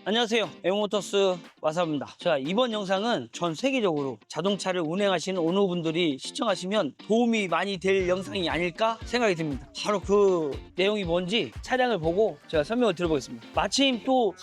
안녕하세요. 에모모터스 와사입니다. 자, 이번 영상은 전 세계적으로 자동차를 운행하시는 어느 분들이 시청하시면 도움이 많이 될 영상이 아닐까 생각이 듭니다. 바로 그 내용이 뭔지 차량을 보고 제가 설명을 드려보겠습니다. 마침 또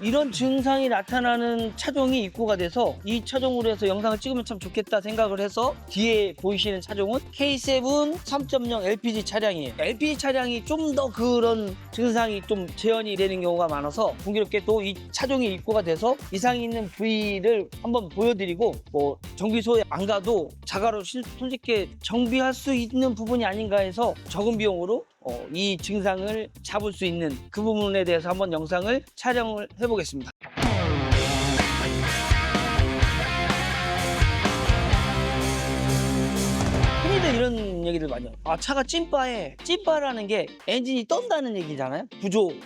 이런 증상이 나타나는 차종이 입고가 돼서 이 차종으로 해서 영상을 찍으면 참 좋겠다 생각을 해서 뒤에 보이시는 차종은 K7 3.0 LPG 차량이에요. LPG 차량이 좀 더 그런 증상이 좀 재현이 되는 경우가 많아서 공교롭게 또 이 차종이 입고가 돼서 이상이 있는 부위를 한번 보여드리고 정비소에 안 가도 자가로 손쉽게 정비할 수 있는 부분이 아닌가 해서 적은 비용으로 이 증상을 잡을 수 있는 그 부분에 대해서 한번 영상을 촬영을 해보겠습니다. 흔히들 이런 얘기를 많이 해요. 차가 찐빠라는 게 엔진이 떤다는 얘기잖아요.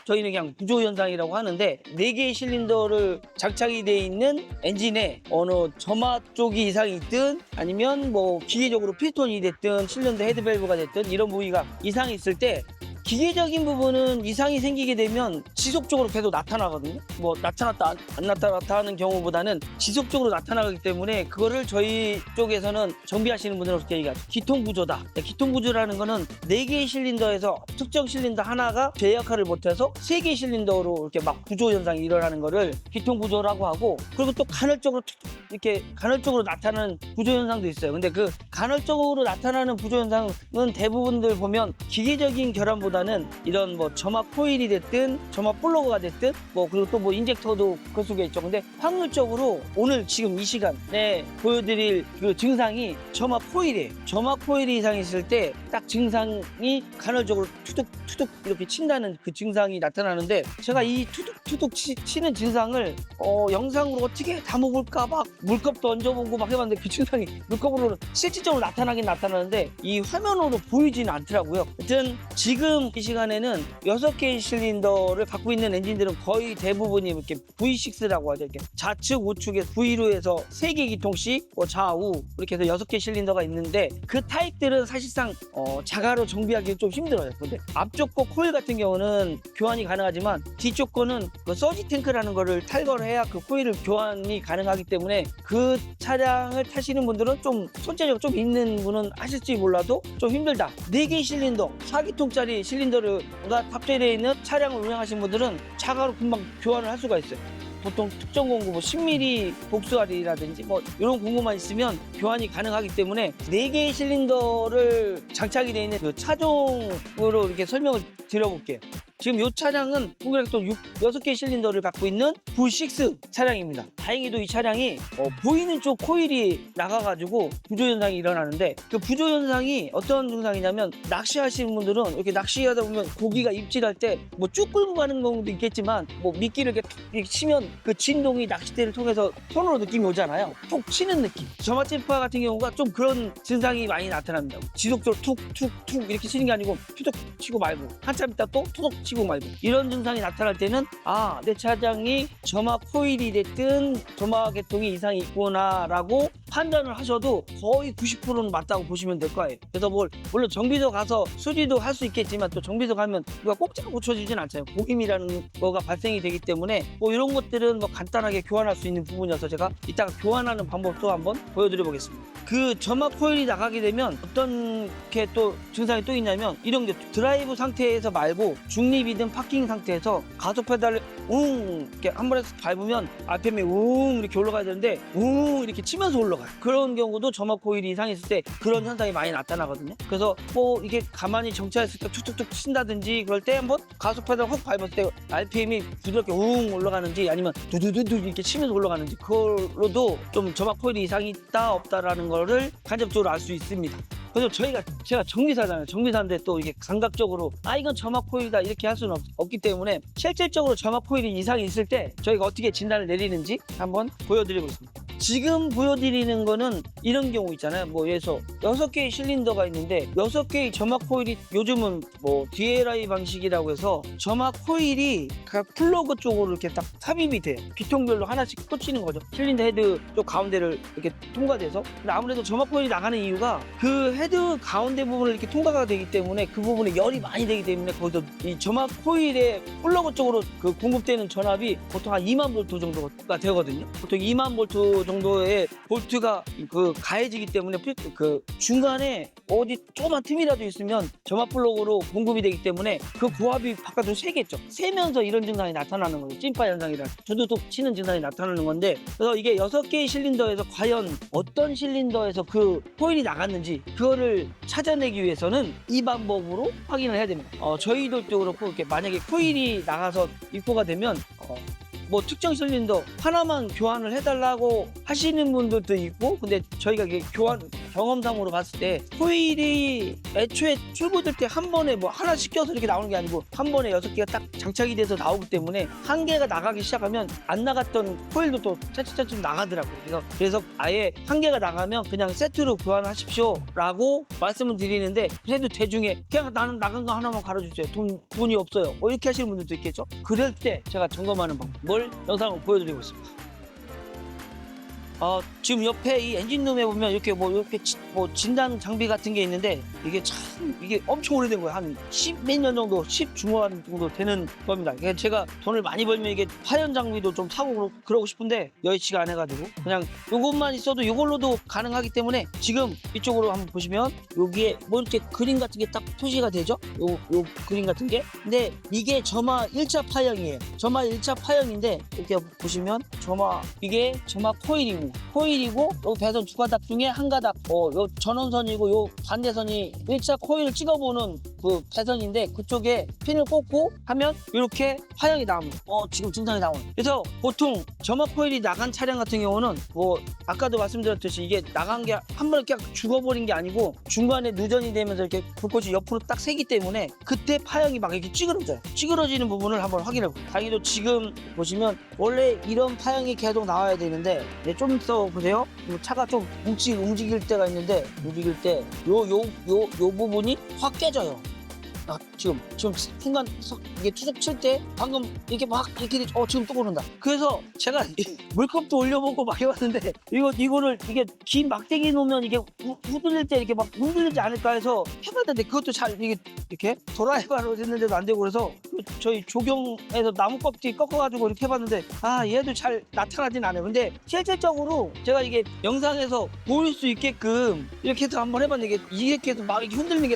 저희는 그냥 부조 현상이라고 하는데 4개의 실린더를 장착이 돼 있는 엔진에 어느 점화 쪽이 이상이 있든 아니면 기계적으로 피스톤이 됐든 실린더 헤드밸브가 됐든 이런 부위가 이상이 있을 때 기계적인 부분은 이상이 생기게 되면 지속적으로 계속 나타나거든요. 나타났다 안 나타났다 하는 경우보다는 지속적으로 나타나기 때문에 그거를 저희 쪽에서는 정비하시는 분들은 그렇게 얘기하죠. 기통부조다. 기통부조라는 거는 4개의 실린더에서 특정 실린더 하나가 제 역할을 못해서 3개의 실린더로 이렇게 막 부조 현상이 일어나는 거를 기통부조라고 하고, 그리고 또 간헐적으로 나타나는 부조 현상도 있어요. 근데 그 간헐적으로 나타나는 부조 현상은 대부분들 보면 기계적인 결함보다는 이런 점화 코일이 됐든 점화 플러그가 됐든 그리고 또 인젝터도 그 속에 있죠. 근데 확률적으로 오늘 지금 이 시간에 보여드릴 그 증상이 점화 코일이에요. 점화 코일이 이상이 있을 때 딱 증상이 간헐적으로 투둑투둑 이렇게 친다는 그 증상이 나타나는데, 제가 이 투둑투둑 치는 증상을 영상으로 어떻게 담아볼까 막 물컵도 얹어보고 막 해봤는데 그 증상이 물컵으로는 실질적으로 나타나긴 나타나는데 이 화면으로 보이지는 않더라고요. 하여튼 지금 이 시간에는 6개의 실린더를 갖고 있는 엔진들은 거의 대부분이 이렇게 V6라고 하죠. 이렇게 좌측, 우측에 V로 해서 3개 기통씩 좌우 이렇게 해서 6개 실린더가 있는데, 그 타입들은 사실상 자가로 정비하기 좀 힘들어요. 근데 앞쪽 거 코일 같은 경우는 교환이 가능하지만 뒤쪽 거는 그 서지 탱크라는 거를 탈거를 해야 그 코일을 교환이 가능하기 때문에 그 차량을 타시는 분들은 좀 손재주가 좀 있는 분은 하실지 몰라도 좀 힘들다. 4개의 실린더, 4기통짜리 실린더가 탑재되어 있는 차량을 운행하시는 분들은 자가로 금방 교환을 할 수가 있어요. 보통 특정 공구 10mm 복수알이라든지 이런 공구만 있으면 교환이 가능하기 때문에 4개의 실린더를 장착이 되어 있는 그 차종으로 이렇게 설명을 드려볼게요. 지금 이 차량은 공교롭게 또 6개의 실린더를 갖고 있는 V6 차량입니다. 다행히도 이 차량이 보이는 쪽 코일이 나가가지고 부조 현상이 일어나는데, 그 부조 현상이 어떤 증상이냐면, 낚시하시는 분들은 이렇게 낚시하다 보면 고기가 입질할 때 쭉 끌고 가는 경우도 있겠지만 미끼를 이렇게 치면 그 진동이 낚싯대를 통해서 손으로 느낌이 오잖아요. 툭 치는 느낌. 점화 찐빠 같은 경우가 좀 그런 증상이 많이 나타납니다. 지속적으로 툭툭툭 이렇게 치는 게 아니고 투둑 치고 말고 한참 있다 또 투둑 치고 말고, 이런 증상이 나타날 때는 내 차량이 점화 코일이 됐든 점화 계통이 이상이 있구나 라고 판단을 하셔도 거의 90%는 맞다고 보시면 될 거예요. 그래서 물론 정비소 가서 수리도 할 수 있겠지만, 또 정비소 가면 누가 꼭지가 고쳐지진 않잖아요. 고임이라는 거가 발생이 되기 때문에 이런 것들은 간단하게 교환할 수 있는 부분이어서 제가 이따가 교환하는 방법도 한번 보여드려 보겠습니다. 그 점화 코일이 나가게 되면 어떤 게 또 증상이 또 있냐면, 이런 게 드라이브 상태에서 말고 중립이든 파킹 상태에서 가속 페달을 이렇게 한 번에 밟으면 RPM이 이렇게 올라가야 되는데 이렇게 치면서 올라가요. 그런 경우도 점화 코일이 이상이 있을 때 그런 현상이 많이 나타나거든요. 그래서 이게 가만히 정차했을 때 툭툭툭 친다든지 그럴 때 한번 가속 페달 확 밟았을 때 RPM이 부드럽게 올라가는지 아니면 두두두두 이렇게 치면서 올라가는지, 그걸로도 좀 점화 코일이 이상이 있다 없다라는 거를 간접적으로 알 수 있습니다. 그래서 제가 정비사잖아요. 정비사인데 또 이게 감각적으로 이건 점화 코일이다 이렇게 할 수는 없기 때문에, 실질적으로 점화 코일이 이상이 있을 때 저희가 어떻게 진단을 내리는지 한번 보여드리고 있습니다. 지금 보여드리는 거는 이런 경우 있잖아요. 뭐 예서 6개의 실린더가 있는데 6개의 점막 코일이 요즘은 뭐 DLI 방식이라고 해서 점막 코일이 각 플러그 쪽으로 이렇게 딱 삽입이 돼요. 비통별로 하나씩 꽂히는 거죠. 실린더 헤드 쪽 가운데를 이렇게 통과돼서. 근데 아무래도 점막 코일이 나가는 이유가 그 헤드 가운데 부분을 이렇게 통과가 되기 때문에 그 부분에 열이 많이 되기 때문에 거기서 이 점막 코일의 플러그 쪽으로 그 공급되는 전압이 보통 한 2만 볼트 정도가 되거든요. 보통 2만 볼트 정도의 볼트가 그 가해지기 때문에 그 중간에 어디 조그만 틈이라도 있으면 점막 플러그로 공급이 되기 때문에 그 고압이 바깥으로 새겠죠. 새면서 이런 증상이 나타나는 거예요. 찐파 현상이라 두두둑 치는 증상이 나타나는 건데, 그래서 이게 6개의 실린더에서 과연 어떤 실린더에서 그 코일이 나갔는지 그거를 찾아내기 위해서는 이 방법으로 확인을 해야 됩니다. 저희들도 그렇고 이렇게 만약에 코일이 나가서 입고가 되면 뭐 특정 실린더 하나만 교환을 해달라고 하시는 분들도 있고, 근데 저희가 이게 교환 경험상으로 봤을 때 코일이 애초에 출고될 때 한 번에 뭐 하나 씻겨서 이렇게 나오는 게 아니고 한 번에 6개가 딱 장착이 돼서 나오기 때문에 한 개가 나가기 시작하면 안 나갔던 코일도 또 차츰차츰 나가더라고요. 그래서 아예 한 개가 나가면 그냥 세트로 교환하십시오 라고 말씀을 드리는데, 그래도 대중에 그냥 나는 나간 거 하나만 갈아주세요, 돈이 없어요, 이렇게 하시는 분들도 있겠죠. 그럴 때 제가 점검하는 방법을 영상을 보여드리고 있습니다. 지금 옆에 이 엔진룸에 보면 이렇게 진단 장비 같은 게 있는데, 이게 엄청 오래된 거예요. 한 10몇 년 정도, 10 중반 정도 되는 겁니다. 제가 돈을 많이 벌면 이게 파연 장비도 좀 사고 그러고 싶은데 여의치가 안 해가지고 그냥 이것만 있어도 이걸로도 가능하기 때문에, 지금 이쪽으로 한번 보시면 여기에 뭐 이렇게 그림 같은 게 딱 표시가 되죠? 요 그림 같은 게. 근데 이게 점화 1차 파형이에요. 점화 1차 파형인데 이렇게 보시면 이게 점화 코일이고 요 배선 두 가닥 중에 한 가닥 요 전원선이고 요 반대선이 1차 코일을 찍어보는 그 배선인데, 그쪽에 핀을 꽂고 하면 이렇게 파형이 나옵니다. 지금 증상이 나오는. 그래서 보통 점화 코일이 나간 차량 같은 경우는 뭐 아까도 말씀드렸듯이 이게 나간 게 한 번에 그냥 죽어버린 게 아니고 중간에 누전이 되면서 이렇게 불꽃이 옆으로 딱 새기 때문에 그때 파형이 막 이렇게 찌그러져요. 찌그러지는 부분을 한번 확인해 볼게요. 다행히도 지금 보시면 원래 이런 파형이 계속 나와야 되는데, 좀 있어 보세요. 차가 좀 움직일 때가 있는데, 움직일 때 요 부분이 확 깨져요. 지금 순간 이게 투석 칠 때 방금 이렇게 막 이렇게 지금 또 오른다. 그래서 제가 물컵도 올려보고 막 해봤는데, 이게 긴 막대기 놓으면 이게 흔들릴 때 이렇게 막 흔들리지 않을까 해서 해봤는데, 그것도 잘 이렇게 도라이바로 했는데도 안 되고, 그래서 저희 조경에서 나무 껍질 꺾어가지고 이렇게 해봤는데 얘도 잘 나타나진 않아요. 근데 실질적으로 제가 이게 영상에서 보일 수 있게끔 이렇게 해서 한번 해봤는데, 이렇게 해서 막 이렇게 흔들리는 게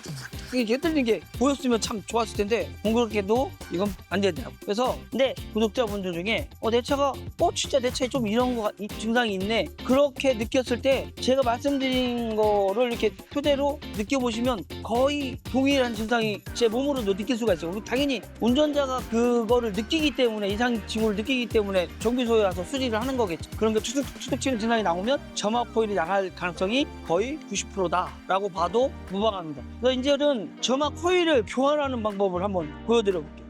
흔들리는 게 보였으면 참 좋았을 텐데, 공교롭게도 이건 안 되더라고요. 그래서 근데 구독자분들 중에 내 차가 진짜 내 차에 좀 이런 증상이 있네, 그렇게 느꼈을 때 제가 말씀드린 거를 이렇게 토대로 느껴보시면 거의 동일한 증상이 제 몸으로도 느낄 수가 있어요. 당연히 운전자가 그거를 느끼기 때문에, 이상 징후를 느끼기 때문에 정비소에 와서 수리를 하는 거겠죠. 그런 게 투둑 치는 증상이 나오면 점화 코일이 나갈 가능성이 거의 90%다라고 봐도 무방합니다. 그래서 이제는 점화 코일을 교환하는 방법을 한번 보여드려 볼게요.